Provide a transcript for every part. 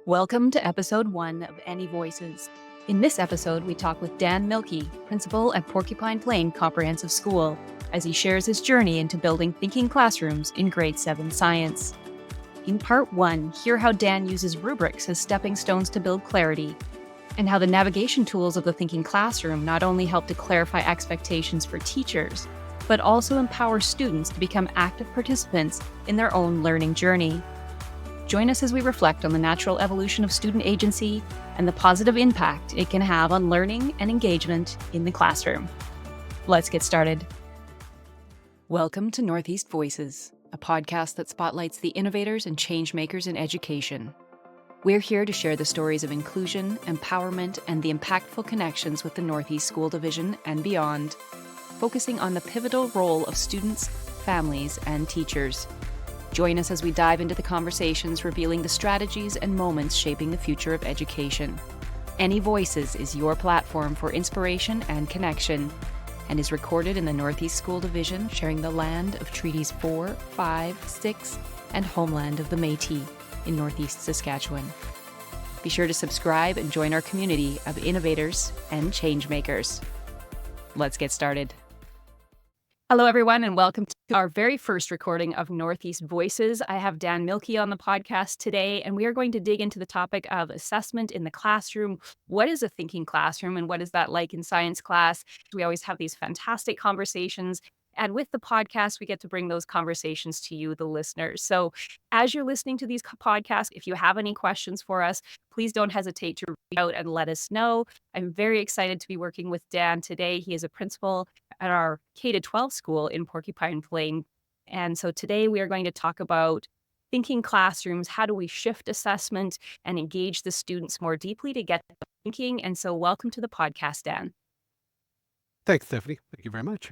Welcome to episode 1 of Any Voices. In this episode, we talk with Dan Mielke, Principal at Porcupine Plain Comprehensive School, as he shares his journey into building thinking classrooms in grade 7 science. In part 1, hear how Dan uses rubrics as stepping stones to build clarity, and how the navigation tools of the thinking classroom not only help to clarify expectations for teachers, but also empower students to become active participants in their own learning journey. Join us as we reflect on the natural evolution of student agency and the positive impact it can have on learning and engagement in the classroom. Let's get started. Welcome to Northeast Voices, a podcast that spotlights the innovators and change makers in education. We're here to share the stories of inclusion, empowerment, and the impactful connections with the Northeast School Division and beyond, focusing on the pivotal role of students, families, and teachers. Join us as we dive into the conversations revealing the strategies and moments shaping the future of education. Any Voices is your platform for inspiration and connection, and is recorded in the Northeast School Division, sharing the land of Treaties 4, 5, 6, and homeland of the Métis in Northeast Saskatchewan. Be sure to subscribe and join our community of innovators and change makers. Let's get started. Hello, everyone, and welcome to our very first recording of Northeast Voices. I have Dan Mielke on the podcast today, and we are going to dig into the topic of assessment in the classroom. What is a thinking classroom, and what is that like in science class? We always have these fantastic conversations, and with the podcast, we get to bring those conversations to you, the listeners. So as you're listening to these podcasts, if you have any questions for us, please don't hesitate to reach out and let us know. I'm very excited to be working with Dan today. He is a principal at our K-12 school in Porcupine Plain. And so today we are going to talk about thinking classrooms. How do we shift assessment and engage the students more deeply to get them thinking? And so welcome to the podcast, Dan. Thanks, Stephanie. Thank you very much.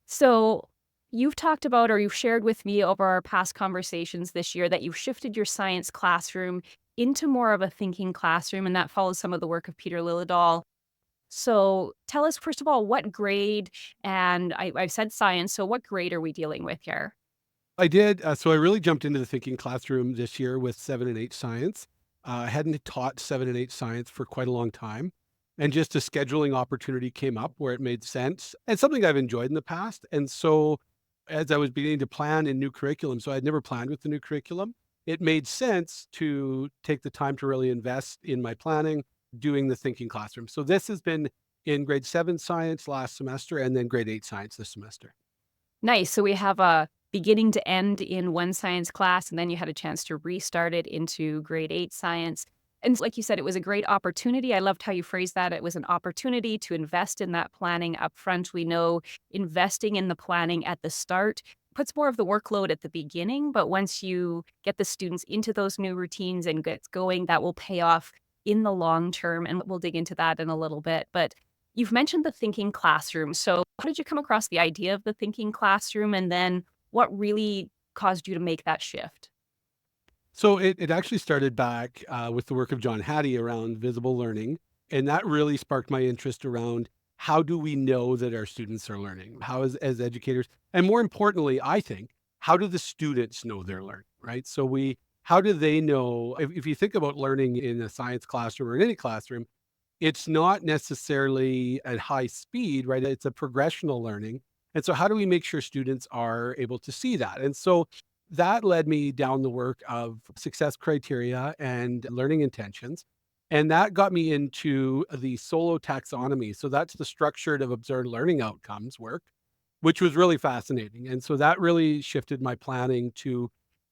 So you've talked about, or you've shared with me over our past conversations this year, that you've shifted your science classroom into more of a thinking classroom, and that follows some of the work of Peter Liljedahl. So tell us, first of all, what grade, and I've said science, so what grade are we dealing with here? I did. So I really jumped into the thinking classroom this year with 7 and 8 science. I hadn't taught 7 and 8 science for quite a long time. And just a scheduling opportunity came up where it made sense, and something I've enjoyed in the past. And so as I was beginning to plan in new curriculum, so I'd never planned with the new curriculum, it made sense to take the time to really invest in my planning, doing the thinking classroom. So this has been in grade 7 science last semester, and then grade 8 science this semester. Nice. So we have a beginning to end in one science class, and then you had a chance to restart it into grade 8 science. And like you said, it was a great opportunity. I loved how you phrased that. It was an opportunity to invest in that planning up front. We know investing in the planning at the start puts more of the workload at the beginning, but once you get the students into those new routines and gets going, that will pay off in the long term. And we'll dig into that in a little bit. But you've mentioned the thinking classroom. So how did you come across the idea of the thinking classroom? And then what really caused you to make that shift? So it actually started back with the work of John Hattie around visible learning. And that really sparked my interest around how do we know that our students are learning? How as educators, and more importantly, I think, how do the students know they're learning, right? So how do they know, if you think about learning in a science classroom or in any classroom, it's not necessarily at high speed, right? It's a progressional learning. And so how do we make sure students are able to see that? And so that led me down the work of success criteria and learning intentions. And that got me into the solo taxonomy. So that's the structured of observed learning outcomes work, which was really fascinating. And so that really shifted my planning to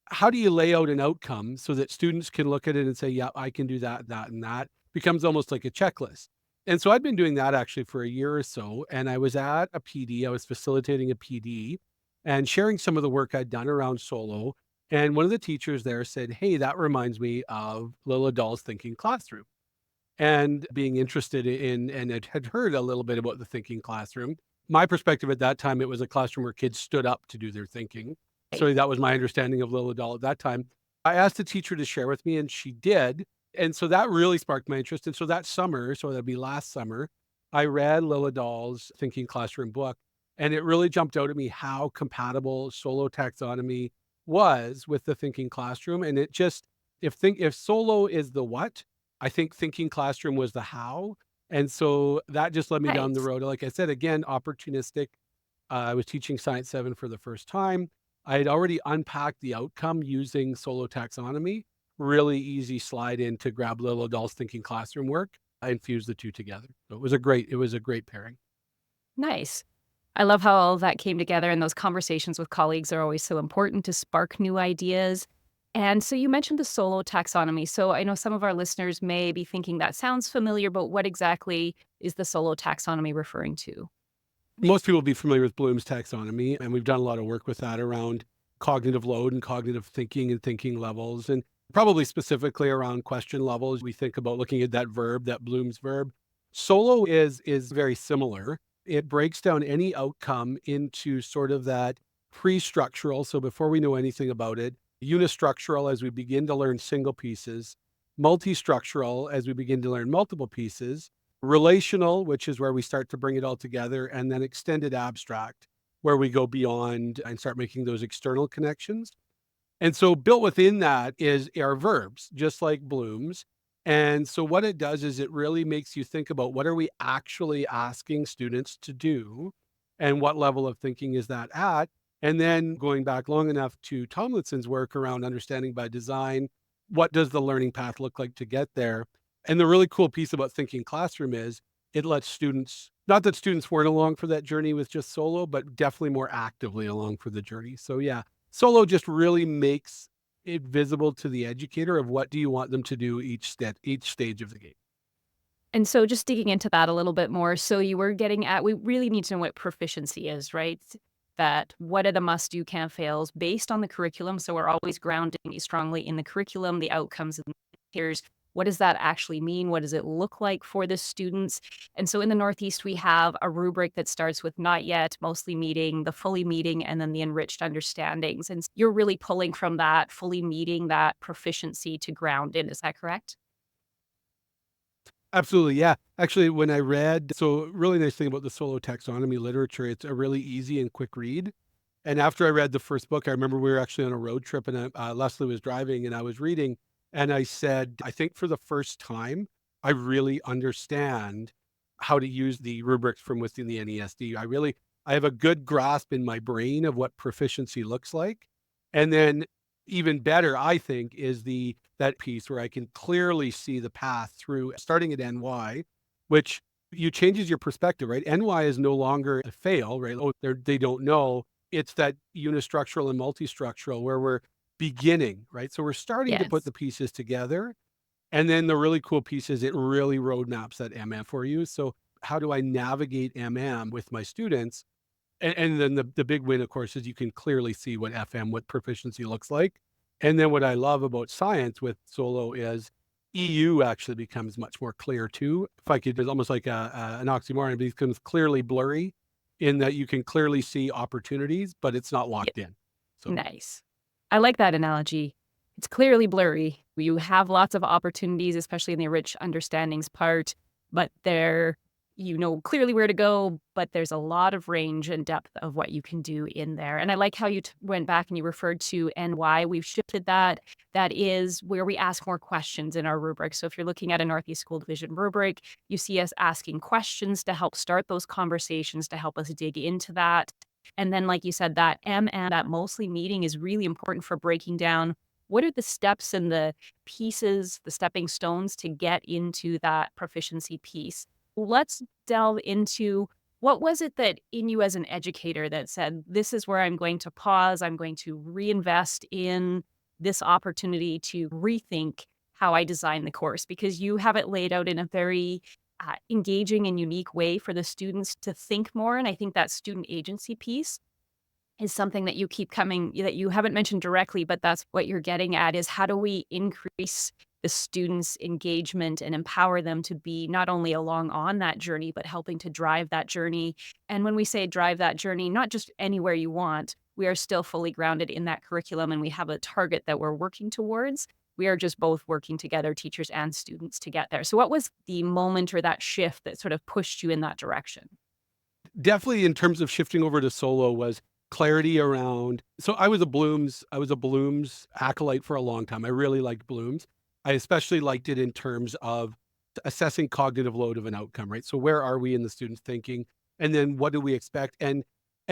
how do you lay out an outcome so that students can look at it and say, yeah, I can do that, that, and that. Becomes almost like a checklist. And so I'd been doing that actually for a year or so. And I was at a PD, I was facilitating a PD and sharing some of the work I'd done around solo. And one of the teachers there said, hey, that reminds me of Liljedahl's thinking classroom. And being interested in, and had heard a little bit about the thinking classroom. My perspective at that time, it was a classroom where kids stood up to do their thinking. So that was my understanding of Liljedahl at that time. I asked the teacher to share with me, and she did. And so that really sparked my interest. And so that summer, so that'd be last summer, I read Liljedahl's Thinking Classroom book, and it really jumped out at me how compatible solo taxonomy was with the thinking classroom. And it just If solo is the what, I think thinking classroom was the how. And so that just led me down the Nice. road. Like I said, again, opportunistic. I was teaching Science 7 for the first time. I had already unpacked the outcome using solo taxonomy. Really easy slide in to grab little adults thinking classroom work and fuse the two together. So it was a great pairing. Nice. I love how all of that came together, and those conversations with colleagues are always so important to spark new ideas. And so you mentioned the solo taxonomy. So I know some of our listeners may be thinking that sounds familiar, but what exactly is the solo taxonomy referring to? Most people will be familiar with Bloom's taxonomy, and we've done a lot of work with that around cognitive load and cognitive thinking and thinking levels, and probably specifically around question levels. We think about looking at that verb, that Bloom's verb. Solo is very similar. It breaks down any outcome into sort of that pre-structural. So before we know anything about it, unistructural as we begin to learn single pieces, multi-structural as we begin to learn multiple pieces, relational, which is where we start to bring it all together, and then extended abstract, where we go beyond and start making those external connections. And so built within that is our verbs, just like Bloom's. And so what it does is it really makes you think about what are we actually asking students to do and what level of thinking is that at? And then going back long enough to Tomlinson's work around understanding by design, what does the learning path look like to get there? And the really cool piece about thinking classroom is it lets students, not that students weren't along for that journey with just solo, but definitely more actively along for the journey. So yeah, solo just really makes it visible to the educator of what do you want them to do each stage of the game. And so just digging into that a little bit more, so you were getting at we really need to know what proficiency is, right? That what are the must do, can't fails based on the curriculum. So we're always grounding it strongly in the curriculum, the outcomes and the indicators. What does that actually mean? What does it look like for the students? And so in the Northeast, we have a rubric that starts with not yet, mostly meeting, the fully meeting, and then the enriched understandings. And you're really pulling from that fully meeting, that proficiency to ground in. Is that correct? Absolutely, yeah. Actually, when I read, so really nice thing about the solo taxonomy literature, it's a really easy and quick read. And after I read the first book, I remember we were actually on a road trip and Leslie was driving and I was reading. And I said, I think for the first time, I really understand how to use the rubrics from within the NESD. I have a good grasp in my brain of what proficiency looks like. And then even better, I think, is that piece where I can clearly see the path through starting at NY, which you changes your perspective, right? NY is no longer a fail, right? Oh, they don't know. It's that unistructural and multistructural where we're beginning, right? So we're starting to put Yes. the pieces together. And then the really cool piece is it really roadmaps that MM for you. So how do I navigate MM with my students? And then the big win, of course, is you can clearly see what FM, what proficiency looks like. And then what I love about science with Solo is EU actually becomes much more clear too. If I could, it's almost like an oxymoron, it becomes clearly blurry in that you can clearly see opportunities, but it's not locked in. So Nice. I like that analogy. It's clearly blurry. You have lots of opportunities, especially in the rich understandings part, but you know clearly where to go, but there's a lot of range and depth of what you can do in there. And I like how you went back and you referred to NY. We've shifted that. That is where we ask more questions in our rubric. So if you're looking at a Northeast School Division rubric, you see us asking questions to help start those conversations, to help us dig into that. And then, like you said, that M and that mostly meeting is really important for breaking down what are the steps and the pieces, the stepping stones to get into that proficiency piece. Let's delve into what was it that in you as an educator that said, this is where I'm going to pause, I'm going to reinvest in this opportunity to rethink how I design the course because you have it laid out in a very engaging and unique way for the students to think more. And I think that student agency piece is something that you keep coming that you haven't mentioned directly, but that's what you're getting at is how do we increase the students' engagement and empower them to be not only along on that journey, but helping to drive that journey. And when we say drive that journey, not just anywhere you want, we are still fully grounded in that curriculum and we have a target that we're working towards. We are just both working together, teachers and students, to get there. So, what was the moment or that shift that sort of pushed you in that direction? definitely in terms of shifting over to solo was clarity around. So I was a Bloom's acolyte for a long time. I really liked Bloom's. I especially liked it in terms of assessing cognitive load of an outcome, right? So where are we in the student's thinking? And then what do we expect? And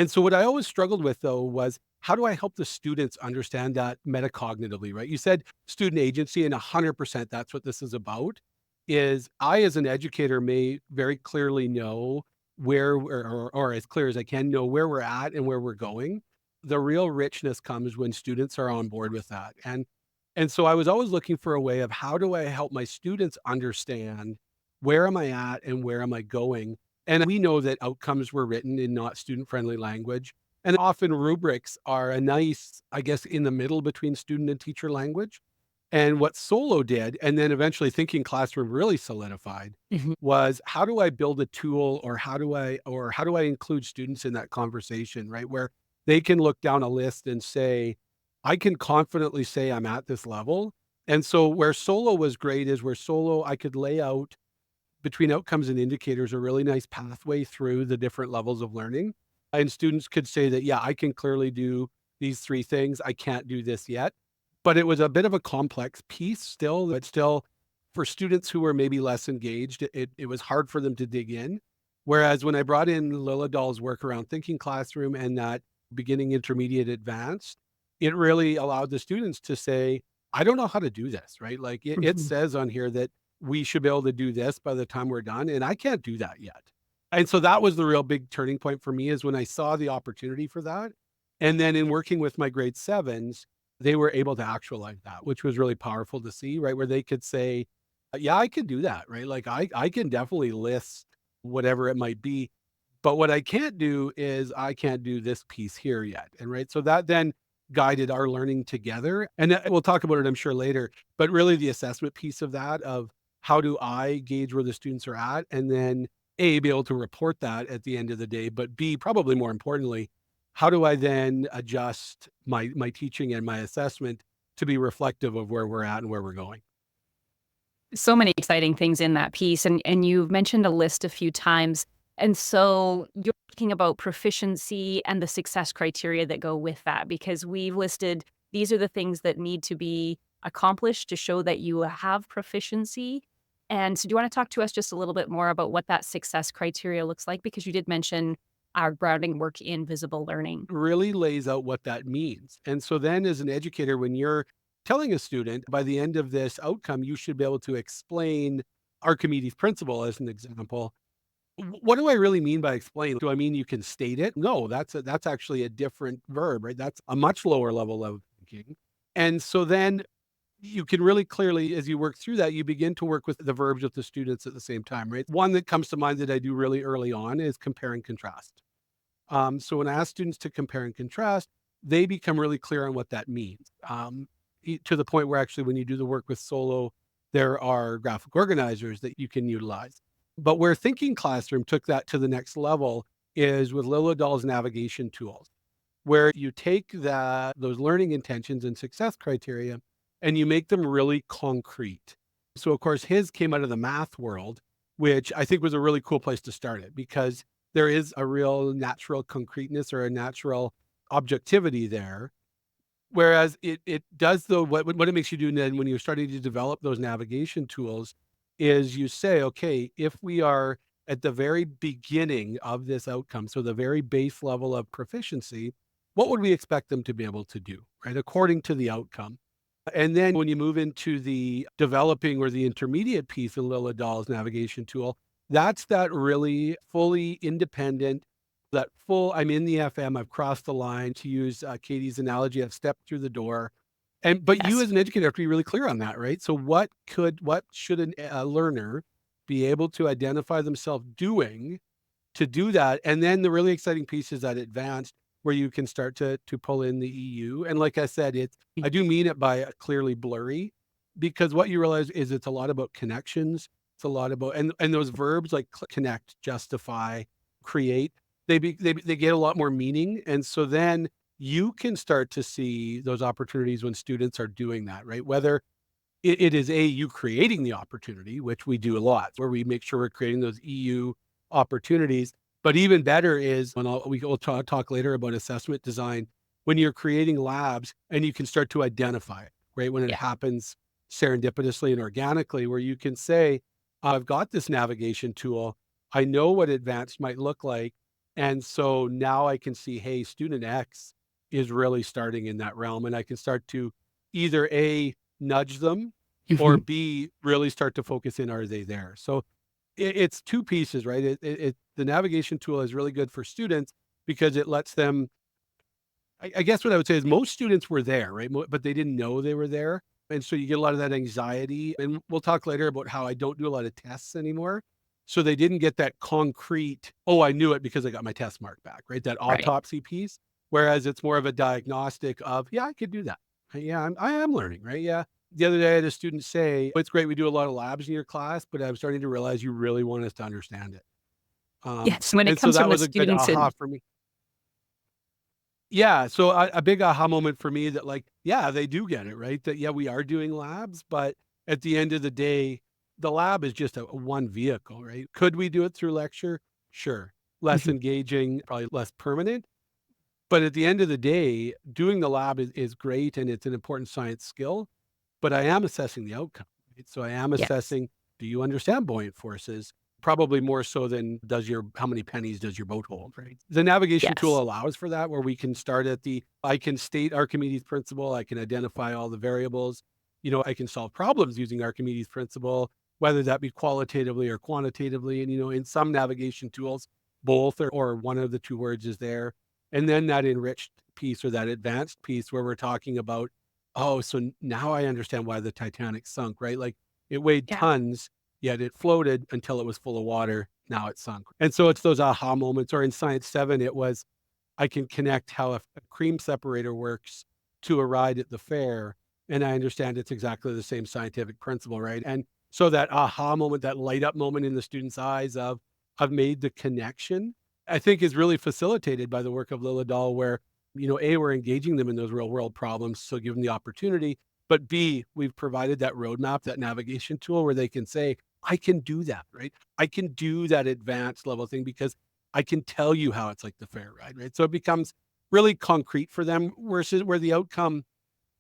so what I always struggled with though was how do I help the students understand that metacognitively, right? You said student agency, and 100% that's what this is about. Is I as an educator may very clearly know or as clear as I can know where we're at and where we're going. The real richness comes when students are on board with that. And so I was always looking for a way of how do I help my students understand where am I at and where am I going? And we know that outcomes were written in not student friendly language. And often rubrics are a nice, I guess, in the middle between student and teacher language. And what Solo did, and then eventually Thinking Classroom really solidified, Mhm. was how do I build a tool, or how do I include students in that conversation, right? Where they can look down a list and say, I can confidently say I'm at this level. And so where Solo was great is where Solo I could lay out between outcomes and indicators a really nice pathway through the different levels of learning. And students could say that, yeah, I can clearly do these three things. I can't do this yet. But it was a bit of a complex piece still, but still for students who were maybe less engaged, it was hard for them to dig in. Whereas when I brought in Lila Dahl's work around Thinking Classroom and that beginning, intermediate, advanced, it really allowed the students to say, I don't know how to do this, right? Like it Mhm. says on here that we should be able to do this by the time we're done, and I can't do that yet. And so that was the real big turning point for me is when I saw the opportunity for that. And then in working with my grade sevens, they were able to actualize that, which was really powerful to see, right? Where they could say, yeah, I could do that, right? Like I can definitely list whatever it might be. But what I can't do is I can't do this piece here yet. And right. So that then guided our learning together. And we'll talk about it, I'm sure, later. But really the assessment piece of that of how do I gauge where the students are at? And then A, be able to report that at the end of the day, but B, probably more importantly, how do I then adjust my teaching and my assessment to be reflective of where we're at and where we're going? So many exciting things in that piece, and you've mentioned a list a few times, and so you're talking about proficiency and the success criteria that go with that, because we've listed these are the things that need to be accomplished to show that you have proficiency. And so do you wanna talk to us just a little bit more about what that success criteria looks like? Because you did mention our grounding work in visible learning. Really lays out what that means. And so then as an educator, when you're telling a student by the end of this outcome, you should be able to explain Archimedes' principle as an example. What do I really mean by explain? Do I mean you can state it? No, that's actually a different verb, right? That's a much lower level of thinking. And so then you can really clearly, as you work through that, you begin to work with the verbs with the students at the same time, right? One that comes to mind that I do really early on is compare and contrast. So when I ask students to compare and contrast, they become really clear on what that means. To the point where actually when you do the work with Solo, there are graphic organizers that you can utilize. But where Thinking Classroom took that to the next level is with Lilo Dahl's navigation tools, where you take those learning intentions and success criteria and you make them really concrete. So of course his came out of the math world, which I think was a really cool place to start it because there is a real natural concreteness or a natural objectivity there. Whereas it does though what it makes you do then when you're starting to develop those navigation tools is you say, okay, if we are at the very beginning of this outcome, so the very base level of proficiency, what would we expect them to be able to do, right? According to the outcome. And then when you move into the developing or the intermediate piece of Lila Dahl's navigation tool, that's that really fully independent, that full, I'm in the FM, I've crossed the line to use Katie's analogy, I've stepped through the door. But you Yes. as an educator have to be really clear on that, right? So what should a learner be able to identify themselves doing to do that? And then the really exciting piece is that advanced where you can start to pull in the EU. And like I said, I do mean it by clearly blurry because what you realize is it's a lot about connections. It's a lot about and those verbs like connect, justify, create, they get a lot more meaning. And so then you can start to see those opportunities when students are doing that, right? Whether it is you creating the opportunity, which we do a lot, where we make sure we're creating those EU opportunities. But even better is when we'll talk later about assessment design, when you're creating labs and you can start to identify it, right? When it Yeah. happens serendipitously and organically, where you can say, I've got this navigation tool. I know what advanced might look like. And so now I can see, hey, student X is really starting in that realm. And I can start to either A, nudge them, or Mhm. B, really start to focus in, are they there? So it's two pieces, right? The navigation tool is really good for students because it lets them, I guess what I would say is most students were there, right? But they didn't know they were there. And so you get a lot of that anxiety. And we'll talk later about how I don't do a lot of tests anymore. So they didn't get that concrete, oh, I knew it because I got my test mark back, right? That Right. autopsy piece. Whereas it's more of a diagnostic of, yeah, I could do that. Yeah, I am learning, right? Yeah. The other day I had a student say, it's great we do a lot of labs in your class, but I'm starting to realize you really want us to understand it. Yes, when it And so comes that from the was a good students aha and for me. Yeah, so a big aha moment for me that like, yeah, they do get it, right? That, yeah, we are doing labs, but at the end of the day, the lab is just a one vehicle, right? Could we do it through lecture? Sure. Less Mhm. engaging, probably less permanent. But at the end of the day, doing the lab is great and it's an important science skill, but I am assessing the outcome, right? So I am Yes. assessing, do you understand buoyant forces? Probably more so than how many pennies does your boat hold, right? The navigation tool Yes. allows for that, where we can start at I can state Archimedes' principle, I can identify all the variables, I can solve problems using Archimedes' principle, whether that be qualitatively or quantitatively. And, in some navigation tools, both or one of the two words is there. And then that enriched piece or that advanced piece where we're talking about, oh, so now I understand why the Titanic sunk, right? Like it weighed Yeah. tons, yet it floated until it was full of water. Now it sunk. And so it's those aha moments. Or in Science 7, it was, I can connect how a cream separator works to a ride at the fair. And I understand it's exactly the same scientific principle, right? And so that aha moment, that light up moment in the student's eyes of, I've made the connection, I think is really facilitated by the work of Lila Dahl, where, A, we're engaging them in those real world problems. So give them the opportunity. But B, we've provided that roadmap, that navigation tool where they can say, I can do that, right? I can do that advanced level thing because I can tell you how it's like the fair ride, right? So it becomes really concrete for them versus where the outcome,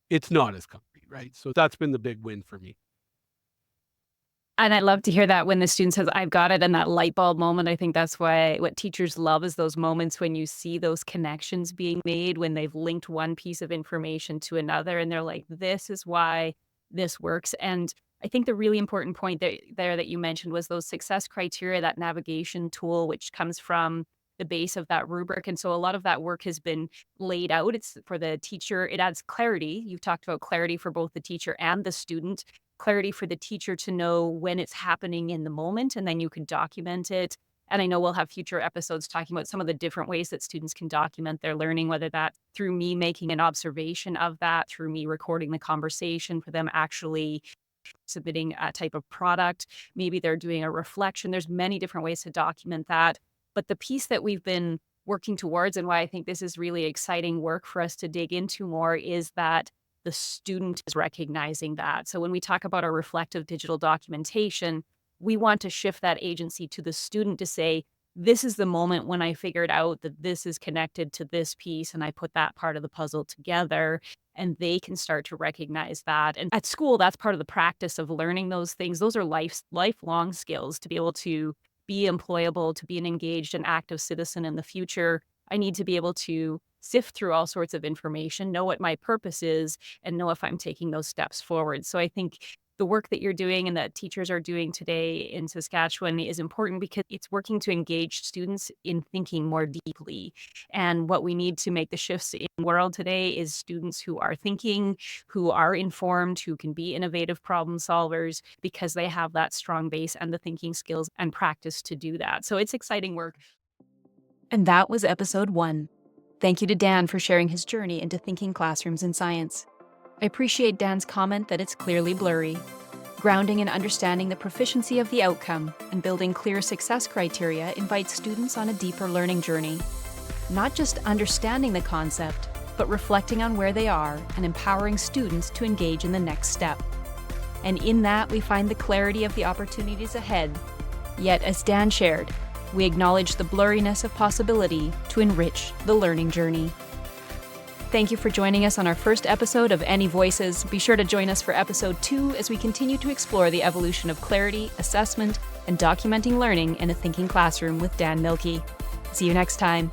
it's not as concrete, right? So that's been the big win for me. And I love to hear that when the student says, "I've got it," and that light bulb moment. I think that's why what teachers love is those moments when you see those connections being made, when they've linked one piece of information to another, and they're like, "This is why this works." And I think the really important point that you mentioned was those success criteria, that navigation tool, which comes from the base of that rubric. And so a lot of that work has been laid out. It's for the teacher. It adds clarity. You've talked about clarity for both the teacher and the student, clarity for the teacher to know when it's happening in the moment, and then you can document it. And I know we'll have future episodes talking about some of the different ways that students can document their learning, whether that's through me making an observation of that, through me recording the conversation, for them actually submitting a type of product. Maybe they're doing a reflection. There's many different ways to document that. But the piece that we've been working towards, and why I think this is really exciting work for us to dig into more, is that the student is recognizing that. So when we talk about our reflective digital documentation, we want to shift that agency to the student to say, this is the moment when I figured out that this is connected to this piece and I put that part of the puzzle together, and they can start to recognize that. And at school, that's part of the practice of learning those things. Those are lifelong skills to be able to be employable, to be an engaged and active citizen in the future. I need to be able to sift through all sorts of information, know what my purpose is, and know if I'm taking those steps forward. So I think the work that you're doing and that teachers are doing today in Saskatchewan is important because it's working to engage students in thinking more deeply. And what we need to make the shifts in the world today is students who are thinking, who are informed, who can be innovative problem solvers because they have that strong base and the thinking skills and practice to do that. So it's exciting work. And that was episode 1. Thank you to Dan for sharing his journey into thinking classrooms in science. I appreciate Dan's comment that it's clearly blurry. Grounding and understanding the proficiency of the outcome and building clear success criteria invites students on a deeper learning journey. Not just understanding the concept, but reflecting on where they are and empowering students to engage in the next step. And in that, we find the clarity of the opportunities ahead. Yet, as Dan shared, We acknowledge the blurriness of possibility to enrich the learning journey. Thank you for joining us on our first episode of Any Voices. Be sure to join us for episode 2 as we continue to explore the evolution of clarity, assessment, and documenting learning in a thinking classroom with Dan Mielke. See you next time.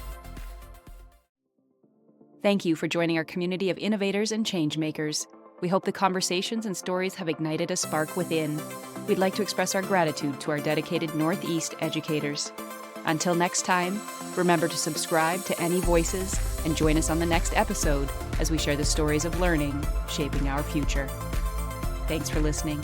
Thank you for joining our community of innovators and change makers. We hope the conversations and stories have ignited a spark within. We'd like to express our gratitude to our dedicated Northeast educators. Until next time, remember to subscribe to Any Voices and join us on the next episode as we share the stories of learning shaping our future. Thanks for listening.